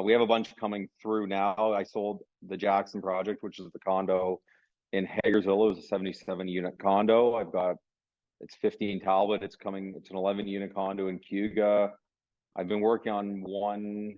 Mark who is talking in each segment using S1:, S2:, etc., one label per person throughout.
S1: We have a bunch coming through now. I sold the Jackson project, which is the condo in Hagersville. It was a 77 unit condo. It's 15 Talbot. It's an 11 unit condo in Cuga. I've been working on one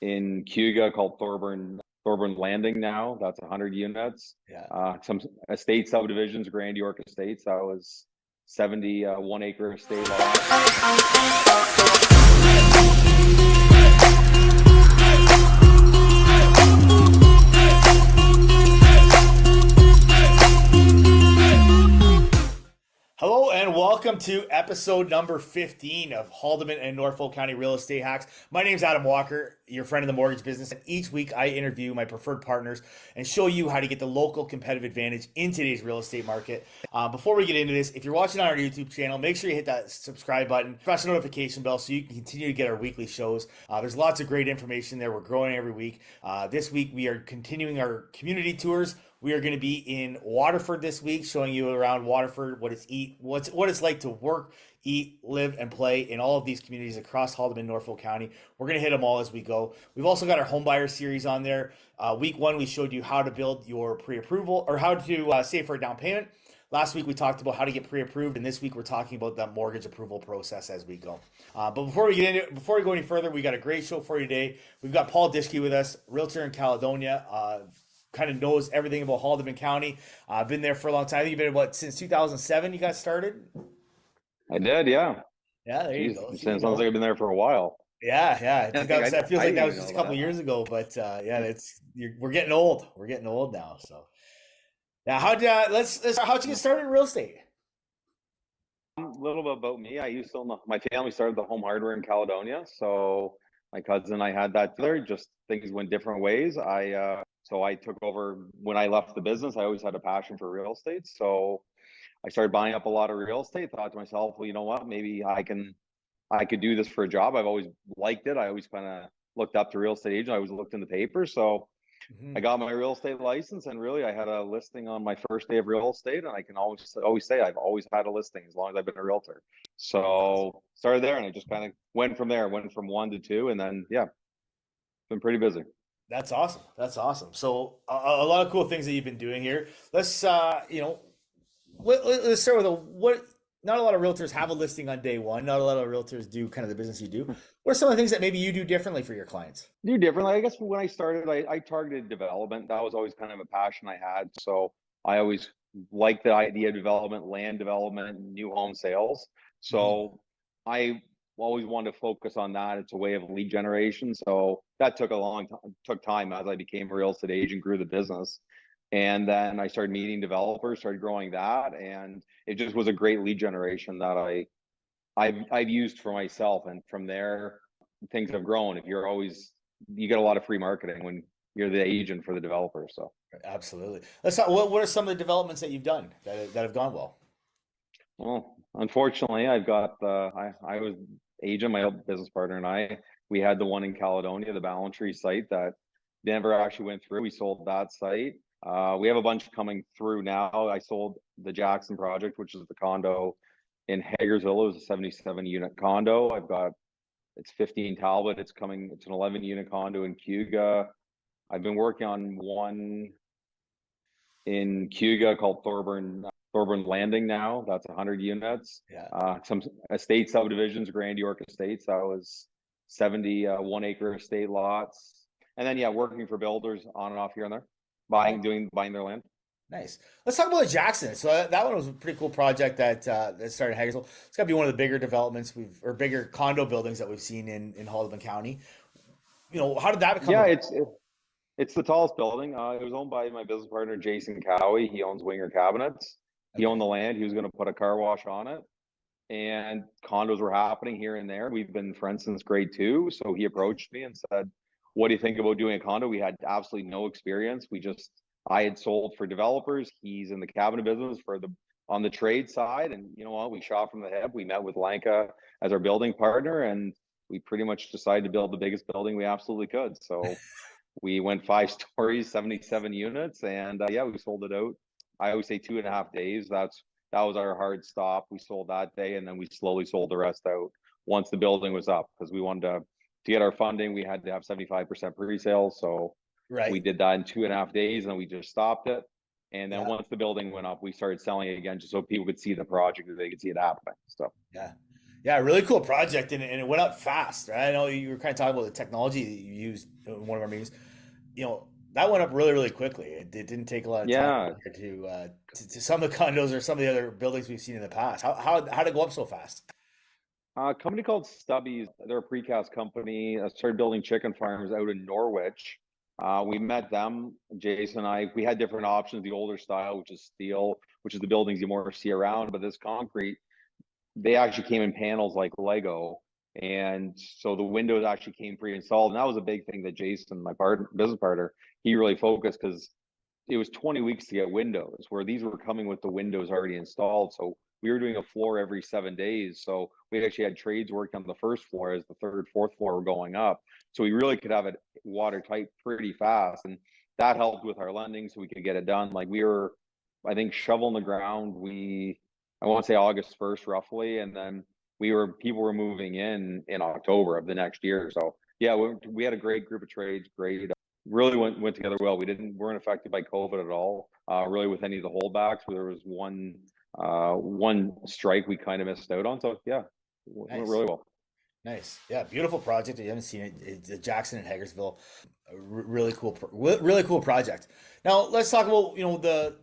S1: in Cuga called Thorburn Landing now. That's 100 units.
S2: Yeah.
S1: Some estate subdivisions, Grand York Estates. That was 70 1 acre estate lot.
S2: Hello and welcome to episode number 15 of Haldimand and Norfolk County Real Estate Hacks. My name is Adam Walker, your friend in the mortgage business, and each week I interview my preferred partners and show you how to get the local competitive advantage in today's real estate market. Before we get into this, if you're watching on our YouTube channel, make sure you hit that subscribe button, press the notification bell so you can continue to get our weekly shows. There's lots of great information there. We're growing every week. This week we are continuing our community tours. We are going to be in Waterford this week, showing you around Waterford what it's like to work, eat, live, and play in all of these communities across Haldimand, Norfolk County. We're going to hit them all as we go. We've also got our home buyer series on there. Week one, we showed you how to build your pre-approval or how to save for a down payment. Last week, we talked about how to get pre-approved, and this week we're talking about that mortgage approval process as we go. But before we go any further, we got a great show for you today. We've got Paul Dishke with us, realtor in Caledonia. Kind of knows everything about Haldimand County. I've been there for a long time. I think you've been, since 2007 you got started?
S1: I did, yeah.
S2: Yeah, there you go.
S1: It sounds like I've been there for a while.
S2: Yeah.
S1: I think
S2: That feels like that was
S1: didn't
S2: just a
S1: know
S2: couple
S1: that.
S2: years ago, but we're getting old. We're getting old now. So now, how'd you get started in real estate?
S1: A little bit about me. My family started the home hardware in Caledonia. So my cousin and I had that together. Just things went different ways. So I took over when I left the business. I always had a passion for real estate. So I started buying up a lot of real estate. Thought to myself, well, you know what? Maybe I could do this for a job. I've always liked it. I always kind of looked up to real estate agents. I always looked in the paper. So I got my real estate license, and really I had a listing on my first day of real estate, and I can always say I've always had a listing as long as I've been a realtor. So started there, and I just kind of went from there, went from one to two, and then been pretty busy.
S2: That's awesome. That's awesome. So a lot of cool things that you've been doing here. Let's start with what. Not a lot of realtors have a listing on day one. Not a lot of realtors do kind of the business you do. What are some of the things that maybe you do differently for your clients?
S1: Do differently. I guess when I started, I targeted development. That was always kind of a passion I had. So I always liked the idea of development, land development, new home sales. So I always wanted to focus on that. It's a way of lead generation. So that took took time as I became a real estate agent, grew the business. And then I started meeting developers, started growing that, and it just was a great lead generation that I've used for myself. And from there, things have grown. You get a lot of free marketing when you're the agent for the developer. So
S2: Absolutely. Let's talk. What are some of the developments that you've done that have gone well?
S1: well, unfortunately, I was agent, my old business partner and we had the one in Caledonia, the Ballantree site that never actually went through. We sold that site. We have a bunch coming through now. I sold the Jackson project, which is the condo in Hagersville. It was a 77 unit condo. It's 15 Talbot. It's an 11 unit condo in Cuga. I've been working on one in Cuga called Thorburn Landing now. That's 100 units.
S2: Yeah.
S1: Some estate subdivisions, Grand York Estates. That was 70 1 acre estate lots. And then working for builders on and off here and there, buying their land.
S2: Nice. Let's talk about Jackson. So that one was a pretty cool project that started in Hagersville. It's got to be one of the bigger developments or bigger condo buildings that we've seen in Haldimand County. How did that become?
S1: Yeah, it's the tallest building. It was owned by my business partner Jason Cowie. He owns Winger Cabinets. He owned the land. He was going to put a car wash on it, and condos were happening here and there. We've been friends since grade 2, so he approached me and said, "What do you think about doing a condo?" We had absolutely no experience. I had sold for developers. He's in the cabinet business on the trade side. And you know what? We shot from the hip. We met with Lanka as our building partner, and we pretty much decided to build the biggest building we absolutely could. So we went 5 stories, 77 units, and we sold it out. I always say 2.5 days. That was our hard stop. We sold that day, and then we slowly sold the rest out once the building was up, because we wanted to to get our funding, we had to have 75% pre-sales. So we
S2: Right.
S1: did that in 2.5 days, and then we just stopped it. And then
S2: Yeah.
S1: once the building went up, we started selling it again just so people could see the project, that they could see it happening. So
S2: Yeah. Yeah. Really cool project. And it went up fast, right? I know you were kind of talking about the technology that you used in one of our meetings. That went up really, really quickly. It didn't take a lot of time
S1: yeah,
S2: compared to some of the condos or some of the other buildings we've seen in the past. How did it go up so fast?
S1: a company called Stubbies, they're a precast company, started building chicken farms out in Norwich. We met them, Jason and I. We had different options: the older style, which is steel, which is the buildings you more see around, but this concrete, they actually came in panels like Lego. And so the windows actually came pre-installed. And that was a big thing that Jason, my business partner, he really focused, because it was 20 weeks to get windows, where these were coming with the windows already installed. So we were doing a floor every 7 days. So we actually had trades working on the first floor as the third, fourth floor were going up. So we really could have it watertight pretty fast. And that helped with our lending so we could get it done. Like we were, I think, shoveling the ground. I want to say August 1st, roughly. And then people were moving in October of the next year. So yeah, we had a great group of trades, great, really went together well. Weren't affected by COVID at all, really, with any of the holdbacks. There was one strike we kind of missed out on. So yeah, went
S2: Nice.
S1: really well.
S2: Nice. Yeah, beautiful project. If you haven't seen it, it's Jackson and Hagersville. Really cool, really cool project. Now let's talk about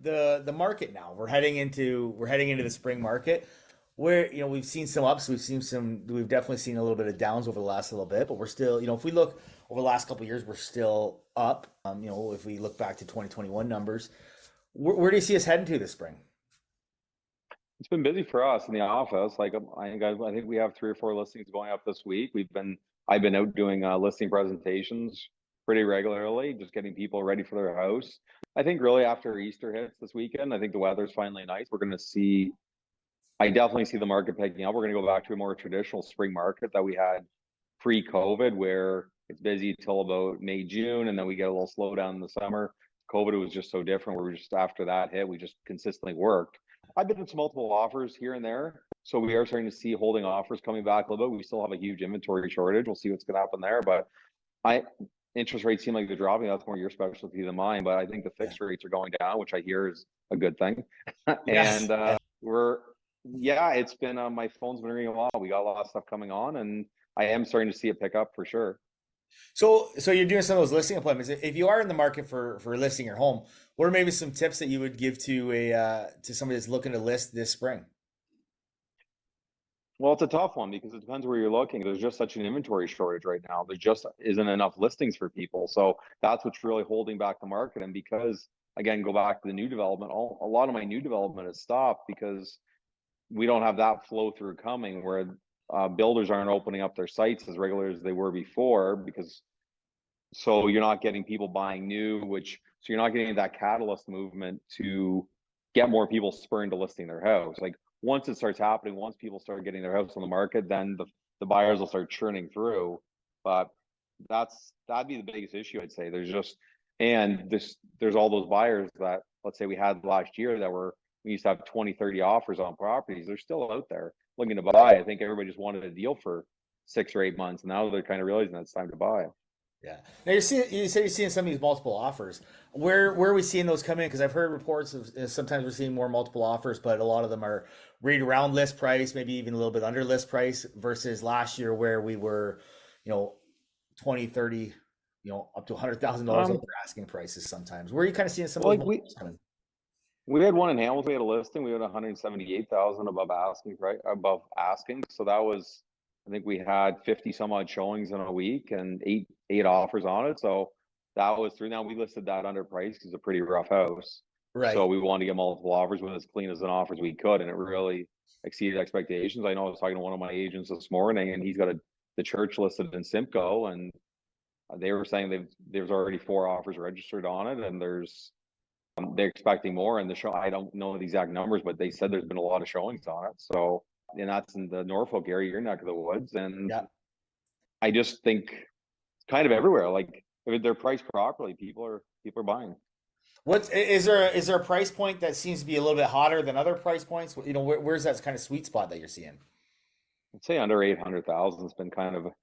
S2: the market. Now we're heading into the spring market, where we've seen some ups, we've definitely seen a little bit of downs over the last little bit, but we're still, if we look over the last couple of years, we're still up. If we look back to 2021 numbers, where do you see us heading to this spring?
S1: It's been busy for us in the office. Like I think we have 3 or 4 listings going up this week. I've been out doing listing presentations pretty regularly, just getting people ready for their house. I think really after Easter hits this weekend, I think the weather's finally nice. I definitely see the market picking up. We're going to go back to a more traditional spring market that we had pre-COVID, where it's busy till about May, June, and then we get a little slowdown in the summer. COVID was just so different. We were just after that hit, we just consistently worked. I've been into multiple offers here and there, so we are starting to see holding offers coming back a little bit. We still have a huge inventory shortage. We'll see what's going to happen there, but I interest rates seem like they're dropping. That's more your specialty than mine, but I think the
S2: Yeah.
S1: fixed rates are going down, which I hear is a good thing.
S2: Yes.
S1: and we're yeah, it's been my phone's been ringing a lot. We got a lot of stuff coming on, and I am starting to see it pick up for sure.
S2: So you're doing some of those listing appointments. If you are in the market for listing your home, what are maybe some tips that you would give to somebody that's looking to list this spring?
S1: Well, it's a tough one because it depends where you're looking. There's just such an inventory shortage right now. There just isn't enough listings for people. So that's what's really holding back the market. And because, again, go back to the new development, a lot of my new development has stopped because we don't have that flow through coming, where builders aren't opening up their sites as regular as they were before, because so you're not getting people buying new, so you're not getting that catalyst movement to get more people spurring to listing their house. Like once it starts happening, once people start getting their house on the market, then the buyers will start churning through. But that'd be the biggest issue, I'd say. There's all those buyers that, let's say, we had last year that we used to have 20, 30 offers on properties. They're still out there looking to buy. I think everybody just wanted a deal for 6 or 8 months. Now they're kind of realizing that it's time to buy.
S2: Yeah. Now you say you're seeing some of these multiple offers. Where are we seeing those come in? Because I've heard reports of sometimes we're seeing more multiple offers, but a lot of them are right around list price, maybe even a little bit under list price versus last year where we were, you know, 20, 30, up to $100,000 over
S1: Um,
S2: asking prices sometimes. Where are you kind of seeing some of
S1: well,
S2: those
S1: like
S2: multiples coming?
S1: we had one in Hamilton. We had a listing. We had 178,000 above asking. So that was, I think we had 50 some odd showings in a week and eight offers on it. So that was through. Now we listed that under price because it's a pretty rough house. So
S2: Right.
S1: we wanted to get multiple offers with as clean as an offer as we could, and it really exceeded expectations. I know I was talking to one of my agents this morning, and he's got the church listed in Simcoe, and they were saying there's already 4 offers registered on it, and they're expecting more. And the show, I don't know the exact numbers, but they said there's been a lot of showings on it. So, and that's in the Norfolk area, your neck of the woods. And
S2: Yeah.
S1: I just think it's kind of everywhere. Like if they're priced properly, people are buying.
S2: Is there a price point that seems to be a little bit hotter than other price points? Where's that kind of sweet spot that you're seeing?
S1: I'd say under 800,000 has been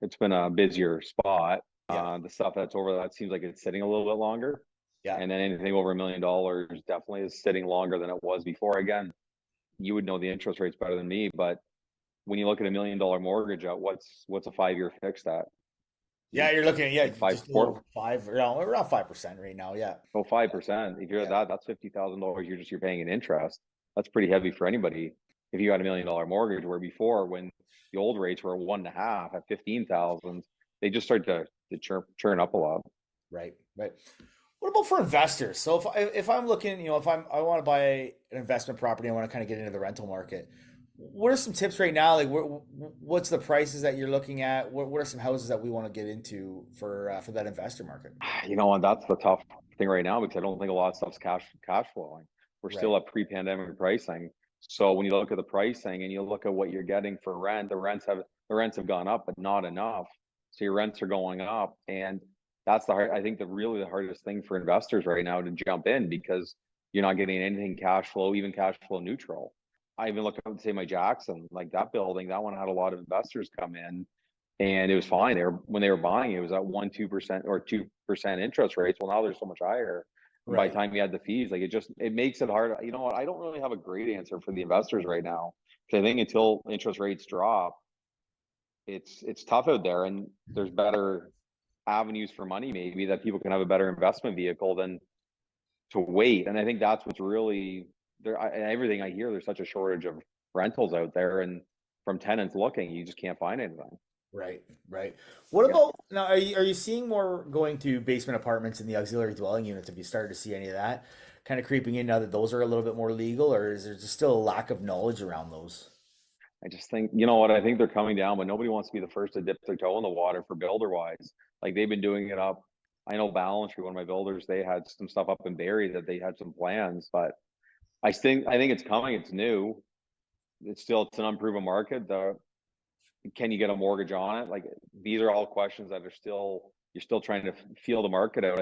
S1: it's been a busier spot.
S2: Yeah.
S1: The stuff that's over that seems like it's sitting a little bit longer.
S2: Yeah.
S1: And then anything over $1 million definitely is sitting longer than it was before. Again, you would know the interest rates better than me, but when you look at $1 million mortgage at what's a 5 year fixed at?
S2: Yeah, you're looking at, yeah,
S1: Like five
S2: just a little
S1: four
S2: over five, around 5% right now. Yeah.
S1: oh 5%. If you're at
S2: Yeah.
S1: that, that's $50,000 you're paying in interest. That's pretty heavy for anybody if you got $1 million mortgage, where before when the old rates were 1.5 at 15,000, they just start to churn up a lot.
S2: Right. Right. What about for investors? So if I'm looking, if I want to buy an investment property, I want to kind of get into the rental market. What are some tips right now? Like, what's the prices that you're looking at? What are some houses that we want to get into for that investor market?
S1: You know, and that's the tough thing right now because I don't think a lot of stuff's cash flowing. We're
S2: Right.
S1: still at pre-pandemic pricing. So when you look at the pricing and you look at what you're getting for rent, the rents have gone up, but not enough. So your rents are going up, and that's I think the hardest thing for investors right now to jump in because you're not getting anything cash flow, even cash flow neutral. I even look at say my Jackson, like that building, that one had a lot of investors come in and it was fine. When they were buying, it was at 1-2% or 2% interest rates. Well, now they're so much higher. And by the
S2: Right.
S1: time you add the fees, like it makes it hard. You know what? I don't really have a great answer for the investors right now. Because I think until interest rates drop, it's tough out there, and there's better avenues for money maybe that people can have a better investment vehicle than to wait. And I think that's what's really there. Everything I hear, there's such a shortage of rentals out there, and from tenants looking, you just can't find anything.
S2: Right. Right. What
S1: Yeah.
S2: about now? Are you seeing more going to basement apartments and the auxiliary dwelling units? Have you started to see any of that kind of creeping in now that those are a little bit more legal, or is there just still a lack of knowledge around those?
S1: I just think, you know what, I think they're coming down, but nobody wants to be the first to dip their toe in the water for builder wise. Like they've been doing it up. I know Balance Street, one of my builders, they had some stuff up in Barrie that they had some plans, but I think it's coming. It's new. It's an unproven market. Can you get a mortgage on it? Like these are all questions that you're still trying to feel the market out.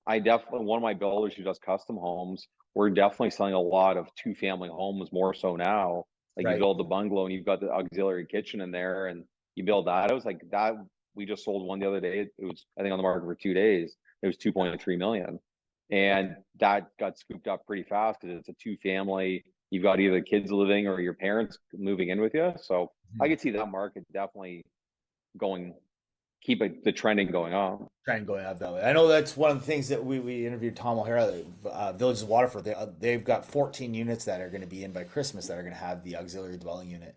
S1: I definitely, one of my builders who does custom homes, we're definitely selling a lot of two-family homes more so now. Like you
S2: Right.
S1: build the bungalow and you've got the auxiliary kitchen in there and you build that. I was like that. We just sold one the other day. It was, I think, on the market for 2 days. It was 2.3 million. And that got scooped up pretty fast because it's a two-family. You've got either kids living or your parents moving in with you. So I could see that market definitely going, the trending going on.
S2: Trying going out that way. I know that's one of the things that we interviewed Tom O'Hara, Villages of Waterford. They've got 14 units that are going to be in by Christmas that are going to have the auxiliary dwelling unit,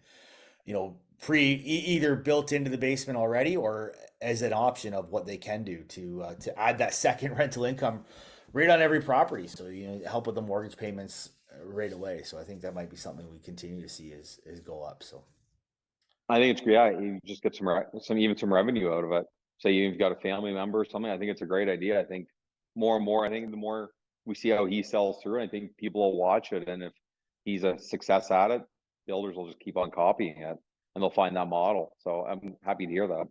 S2: either built into the basement already or as an option of what they can do to add that second rental income right on every property. So help with the mortgage payments right away. So I think that might be something we continue to see is go up. So.
S1: I think it's great. Yeah, you just get some revenue out of it. Say you've got a family member or something. I think it's a great idea. I think more and more. I think the more we see how he sells through, I think people will watch it. And if he's a success at it, builders will just keep on copying it, and they'll find that model. So I'm happy to hear that.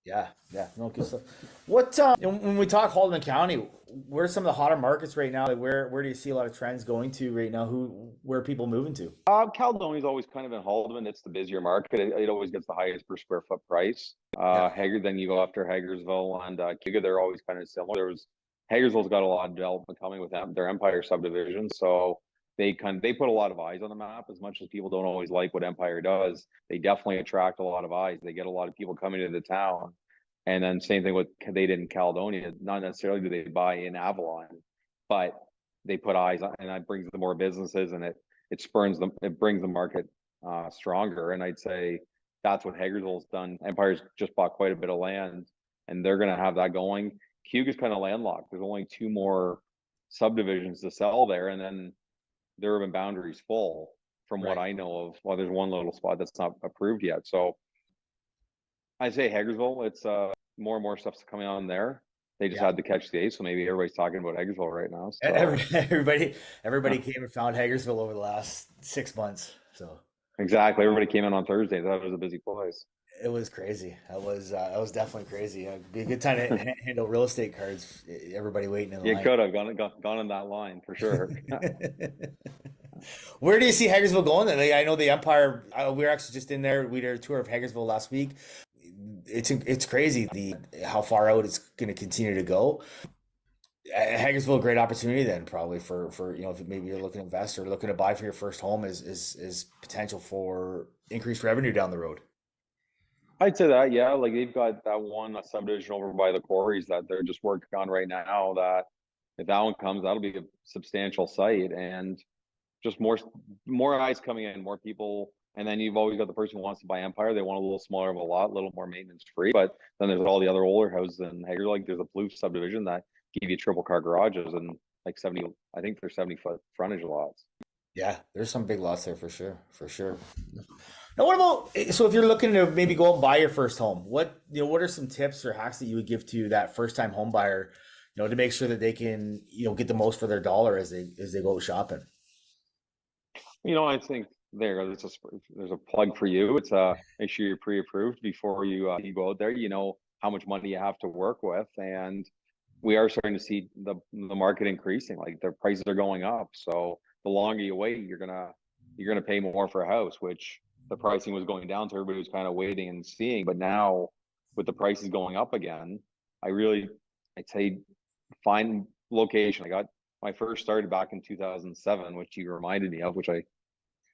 S2: Yeah, yeah, no good stuff. What when we talk Haldimand County, where are some of the hotter markets right now? Like where do you see a lot of trends going to right now? Where are people moving to?
S1: Caledonia's always kind of in Haldimand. It's the busier market. It always gets the highest per square foot price.
S2: Yeah,
S1: Then you go after Hagersville and Kiga. They're always kind of similar. Hagersville's got a lot of development coming with them, their Empire subdivision. So they put a lot of eyes on the map. As much as people don't always like what Empire does, they definitely attract a lot of eyes. They get a lot of people coming to the town. And then same thing with they did in Caledonia. Not necessarily do they buy in Avalon, but they put eyes on, and that brings them more businesses, and it brings the market stronger. And I'd say that's what Hagersville's done. Empire's just bought quite a bit of land, and they're going to have that going. Cuga's kind of landlocked. There's only two more subdivisions to sell there, and then the urban boundary's full. From what
S2: right.
S1: I know of, well, there's one little spot that's not approved yet. So I'd say Hagersville. It's more and more stuff's coming on there. They just
S2: Yeah.
S1: had to catch the ace, so maybe everybody's talking about Hagersville right now. So
S2: Everybody came and found Hagersville over the last 6 months. So
S1: exactly, everybody came in on Thursday. That was a busy place.
S2: it was crazy. That was definitely crazy. It'd be a good time to handle real estate cards. Everybody waiting in
S1: You
S2: line.
S1: could have gone on that line for sure.
S2: Where do you see Hagersville going then? Like, I know the Empire. We were actually just in there. We did a tour of Hagersville last week. It's crazy the how far out it's going to continue to go. Hagersville, a great opportunity then probably for if maybe you're looking to invest or looking to buy for your first home is potential for increased revenue down the road.
S1: I'd say that, yeah, like they've got that one subdivision over by the quarries that they're just working on right now. That if that one comes, that'll be a substantial site, and just more eyes coming in, more people. And then you've always got the person who wants to buy Empire. They want a little smaller of a lot, a little more maintenance free. But then there's all the other older houses in Hager. Like there's a blue subdivision that give you triple car garages and like 70, I think they're 70-foot frontage lots.
S2: Yeah, there's some big lots there for sure, for sure. Now, what about so if you're looking to maybe go out and buy your first home, what are some tips or hacks that you would give to that first time home buyer, to make sure that they can get the most for their dollar as they go shopping?
S1: I think there's a plug for you. It's make sure you're pre-approved before you go out there. You know how much money you have to work with, and we are starting to see the market increasing. Like the prices are going up, so the longer you wait, you're gonna pay more for a house, which the pricing was going down, so everybody was kind of waiting and seeing. But now with the prices going up again, I'd say find location. I got my first started back in 2007, which you reminded me of, which I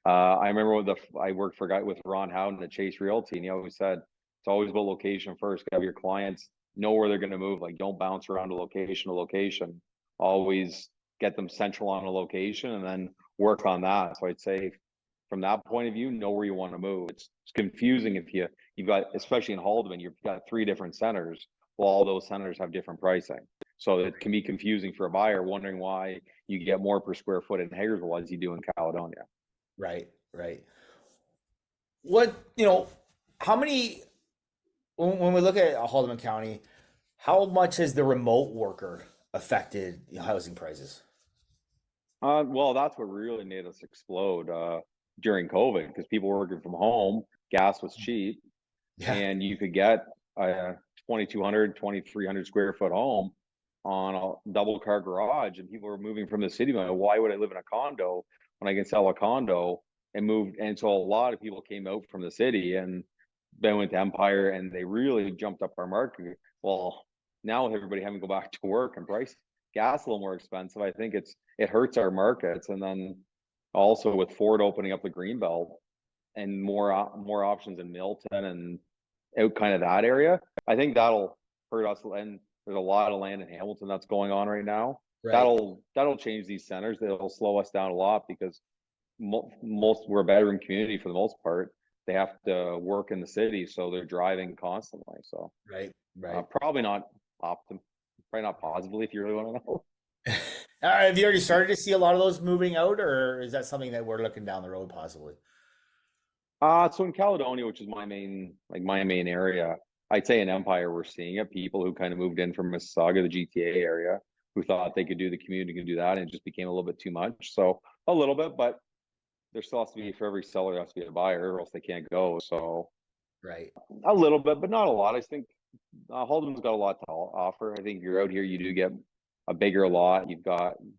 S1: remember I worked for a guy with Ron Howden at Chase Realty, and he always said it's always about location first. Have your clients know where they're going to move. Like don't bounce around a location to location. Always get them central on a location and then work on that. So I'd say from that point of view, know where you want to move. It's confusing if you've got, especially in Haldimand, you've got 3 different centers. Well, all those centers have different pricing. So it can be confusing for a buyer wondering why you get more per square foot in Hagersville as you do in Caledonia.
S2: Right, right. What how many when we look at Haldimand County, how much has the remote worker affected housing prices?
S1: Well, that's what really made us explode during COVID because people were working from home, gas was cheap,
S2: Yeah,
S1: and you could get a 2,200, 2,300 square foot home on a double car garage, and people were moving from the city. Like, why would I live in a condo when I can sell a condo and move? And so a lot of people came out from the city and then went to Empire, and they really jumped up our market. Well, now with everybody having to go back to work and price gas a little more expensive, I think it hurts our markets. And then also with Ford opening up the Greenbelt and more options in Milton and out kind of that area, I think that'll hurt us. And there's a lot of land in Hamilton that's going on right now.
S2: right.
S1: That'll change these centers. It'll slow us down a lot because most we're a bedroom community for the most part. They have to work in the city, so they're driving constantly. So
S2: Right, right.
S1: probably not probably not positively if you really want to know.
S2: Have you already started to see a lot of those moving out, or is that something that we're looking down the road possibly?
S1: So in Caledonia, which is my main area, I'd say in Empire we're seeing it. People who kind of moved in from Mississauga, the GTA area, who thought they could do the commute and do that, and it just became a little bit too much. So a little bit, but there still has to be for every seller there has to be a buyer, or else they can't go. So
S2: Right.
S1: a little bit, but not a lot. I think Halden's got a lot to offer. I think if you're out here, you do get a bigger lot.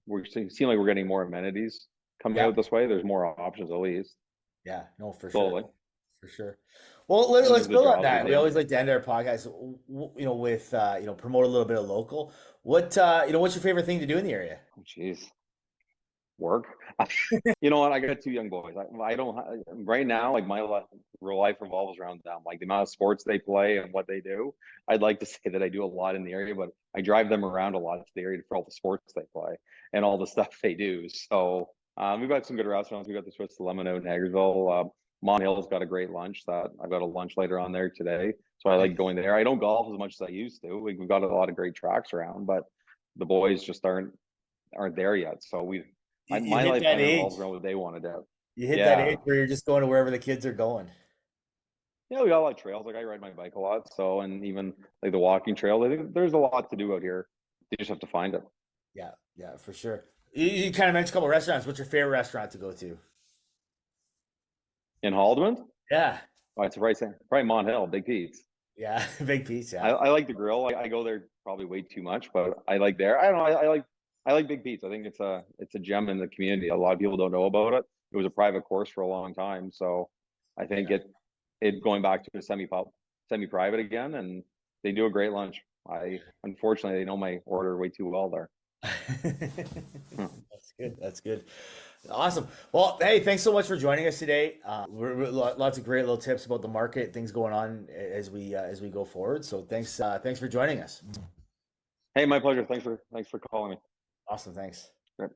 S1: We're seem like we're getting more amenities coming
S2: Yeah.
S1: out this way. There's more options at least
S2: Yeah. No, for sure.
S1: slowly.
S2: For sure. Well,
S1: And
S2: let's
S1: there's the
S2: build on
S1: jobs are
S2: that. We
S1: there.
S2: always like to end our podcast, with promote a little bit of local. What's your favorite thing to do in the area?
S1: Oh, jeez, work. You know what? I got 2 young boys. I don't right now. Like my real life revolves around them. Like the amount of sports they play and what they do. I'd like to say that I do a lot in the area, but I drive them around a lot to the area for all the sports they play and all the stuff they do. So we've got some good restaurants. We got the Swiss Lemon out in Hagersville. Mont Hill's got a great lunch that I've got a lunch later on there today. So I like
S2: Nice.
S1: going there. I don't golf as much as I used to. We've got a lot of great tracks around, but the boys just aren't there yet. So
S2: You
S1: my
S2: hit
S1: life
S2: that
S1: kind of
S2: age.
S1: revolves around what they want to do.
S2: You hit that
S1: Yeah.
S2: age where you're just going to wherever the kids are going.
S1: Yeah, we got a lot of trails. Like I ride my bike a lot. So, and even like the walking trail, I think there's a lot to do out here. You just have to find it.
S2: Yeah, yeah, for sure. You kind of mentioned a couple restaurants. What's your favorite restaurant to go to?
S1: In Haldimand,
S2: Yeah,
S1: oh, it's probably Mont Hill, Big Pete's.
S2: yeah, big piece. Yeah,
S1: I like the grill. I go there probably way too much, but I like there. I don't know. I like Big Pete's. I think it's a gem in the community. A lot of people don't know about it. It was a private course for a long time, so I think
S2: Yeah.
S1: it going back to a semi private again, and they do a great lunch. I unfortunately they know my order way too well there.
S2: That's good. That's good. Awesome. Well, hey, thanks so much for joining us today. Lots of great little tips about the market, things going on as we go forward. So thanks for joining us.
S1: Hey, my pleasure. Thanks for calling me.
S2: Awesome. Thanks.
S1: Great.